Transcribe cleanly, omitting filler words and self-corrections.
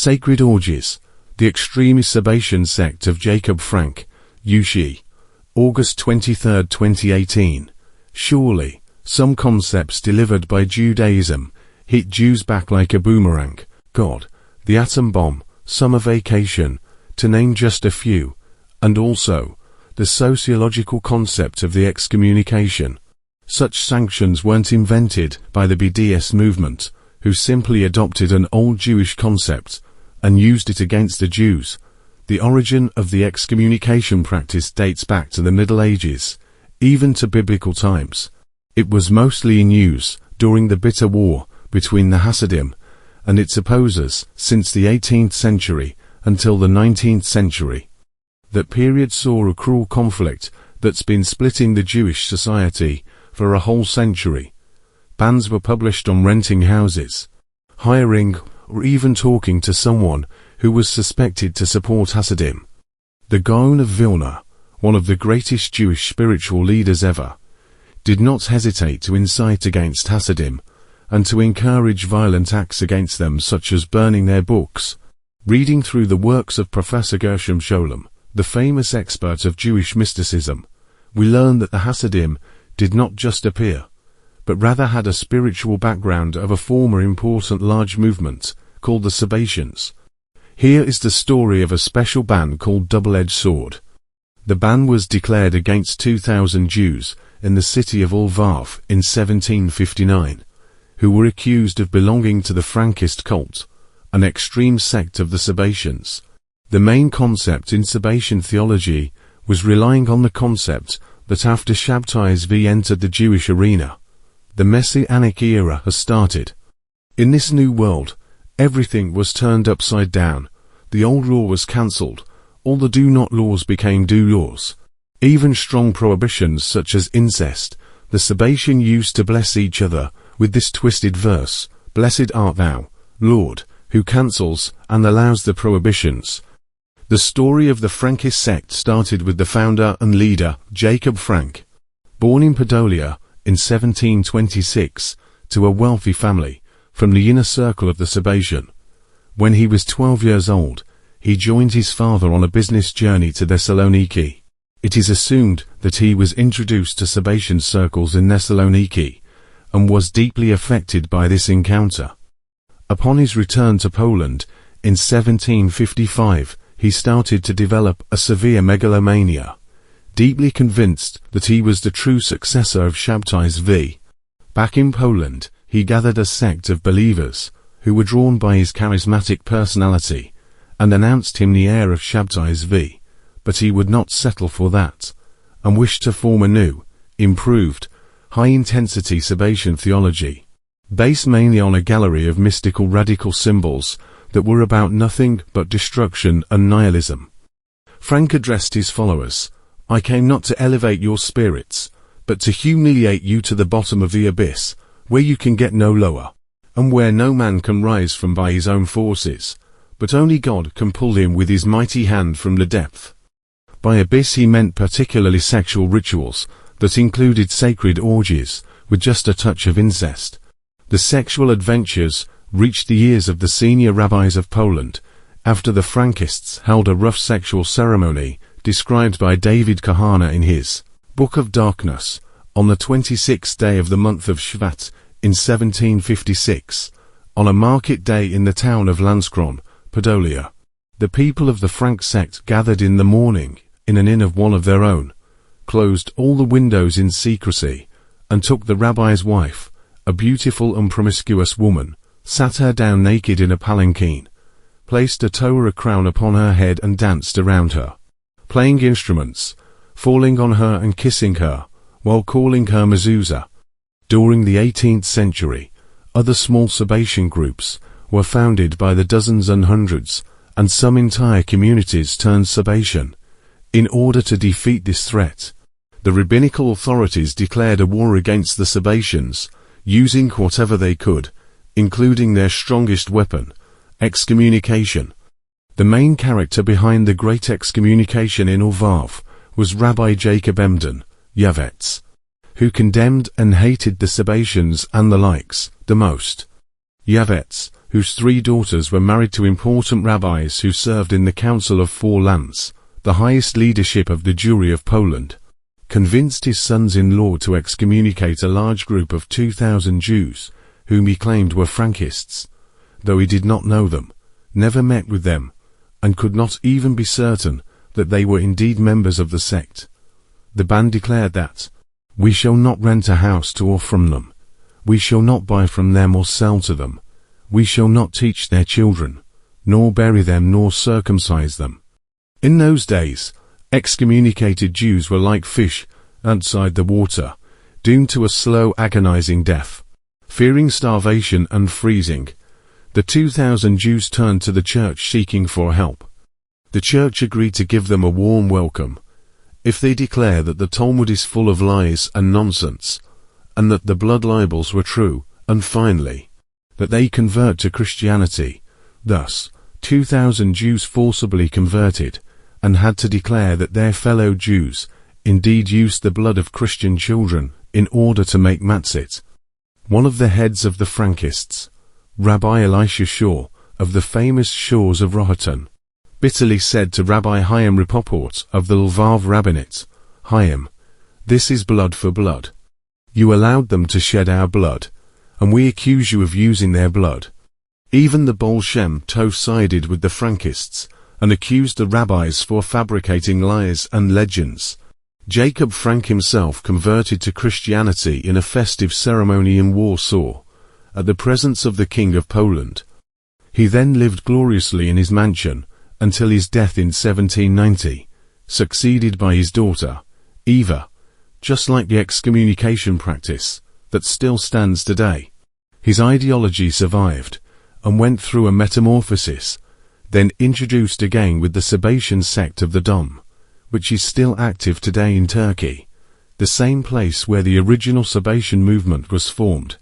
Sacred Orgies, the Extremist Sabbatean sect of Jacob Frank, 𝗧𝗍𝗶𝗁𝗲, August 23, 2018. Surely, some concepts delivered by Judaism hit Jews back like a boomerang. God, the atom bomb, summer vacation, to name just a few, and also the sociological concept of the excommunication. Such sanctions weren't invented by the BDS movement, who simply adopted an old Jewish concept and used it against the Jews. The origin of the excommunication practice dates back to the Middle Ages, even to biblical times. It was mostly in use during the bitter war between the Hasidim and its opposers since the 18th century until the 19th century. That period saw a cruel conflict that's been splitting the Jewish society for a whole century. Bans were published on renting houses, hiring, or even talking to someone who was suspected to support Hasidim. The Gaon of Vilna, one of the greatest Jewish spiritual leaders ever, did not hesitate to incite against Hasidim and to encourage violent acts against them, such as burning their books. Reading through the works of Professor 𝗖𝗆𝗶𝗁𝗱𝗏, the famous expert of Jewish mysticism, we learn that the Hasidim did not just appear, but rather had a spiritual background of a former important large movement called the Sabbateans. Here is the story of a special ban called double-edged sword. The ban was declared against 2,000 Jews in the city of 𝗖𝗆𝗰𝗲 in 1759, who were accused of belonging to the Frankist cult, an extreme sect of the Sabbateans. The main concept in Sabbatean theology was relying on the concept that after 𝗧𝗿𝗶𝗁𝗱𝗏 entered the Jewish arena, the Messianic era has started. In this new world, everything was turned upside down. The old law was cancelled. All the do-not laws became do laws. Even strong prohibitions such as incest, the Sabbatean used to bless each other with this twisted verse, "Blessed art thou, Lord, who cancels and allows the prohibitions." The story of the Frankist sect started with the founder and leader, Jacob Frank. Born in Podolia in 1726 to a wealthy family from the inner circle of the Sabbatean. When he was 12 years old, he joined his father on a business journey to Thessaloniki. It is assumed that he was introduced to Sabbatean circles in Thessaloniki and was deeply affected by this encounter. Upon his return to Poland in 1755, he started to develop a severe megalomania, deeply convinced that he was the true successor of 𝗧𝗿𝗱𝗏𝗍𝗶. Back in Poland, he gathered a sect of believers who were drawn by his charismatic personality and announced him the heir of 𝗧𝗿𝗱𝗏𝗏, but he would not settle for that, and wished to form a new, improved, high-intensity Sabbatean theology, based mainly on a gallery of mystical radical symbols that were about nothing but destruction and nihilism. Frank addressed his followers, "I came not to elevate your spirits, but to humiliate you to the bottom of the abyss, where you can get no lower, and where no man can rise from by his own forces, but only God can pull him with his mighty hand from the depth." By abyss he meant particularly sexual rituals that included sacred orgies with just a touch of incest. The sexual adventures reached the ears of the senior rabbis of Poland after the Frankists held a rough sexual ceremony described by David Kahana in his Book of Darkness on the 26th day of the month of Shvat in 1756, on a market day in the town of Lanskron, Podolia. The people of the Frank sect gathered in the morning in an inn of one of their own, closed all the windows in secrecy, and took the rabbi's wife, a beautiful and promiscuous woman, sat her down naked in a palanquin, placed a Torah crown upon her head and danced around her, playing instruments, falling on her and kissing her, while calling her mezuzah. During the 18th century, other small Sabbatean groups were founded by the dozens and hundreds, and some entire communities turned Sabbatean. In order to defeat this threat, the rabbinical authorities declared a war against the Sabbateans, using whatever they could, including their strongest weapon, excommunication. The main character behind the Great Excommunication in 𝗖𝗆𝗏 was Rabbi Jacob Emden, 𝗖𝗆𝗱𝗏𝗏𝗏, who condemned and hated the Sabbateans and the likes the most. 𝗖𝗆𝗏𝗏𝗏𝗏 whose 3 daughters were married to important rabbis who served in the Council of Four Lands, the highest leadership of the Jewry of Poland, convinced his sons-in-law to excommunicate a large group of 2,000 Jews, whom he claimed were Frankists, though he did not know them, never met with them, and could not even be certain that they were indeed members of the sect. The band declared that, "We shall not rent a house to or from them. We shall not buy from them or sell to them. We shall not teach their children, nor bury them nor circumcise them." In those days, excommunicated Jews were like fish outside the water, doomed to a slow, agonizing death. Fearing starvation and freezing, the 2,000 Jews turned to the church seeking for help. The church agreed to give them a warm welcome, if they declare that the Talmud is full of lies and nonsense, and that the blood libels were true, and finally, that they convert to Christianity. Thus, 2,000 Jews forcibly converted, and had to declare that their fellow Jews indeed used the blood of Christian children in order to make matzit. One of the heads of the Frankists, Rabbi 𝗖𝘆𝗲𝗄𝗃 of the famous shores of Rohatyn, bitterly said to Rabbi 𝗖𝘆𝗰𝗶𝗶𝗃𝗃 of the Lvov rabbinate, "Chaim, this is blood for blood. You allowed them to shed our blood, and we accuse you of using their blood." Even the Baal Shem Tov sided with the Frankists, and accused the rabbis for fabricating lies and legends. Jacob Frank himself converted to Christianity in a festive ceremony in Warsaw, at the presence of the King of Poland. He then lived gloriously in his mansion, until his death in 1790, succeeded by his daughter, Eva, just like the excommunication practice that still stands today. His ideology survived, and went through a metamorphosis, then introduced again with the Sabbatean sect of the Dom, which is still active today in Turkey, the same place where the original Sabbatean movement was formed.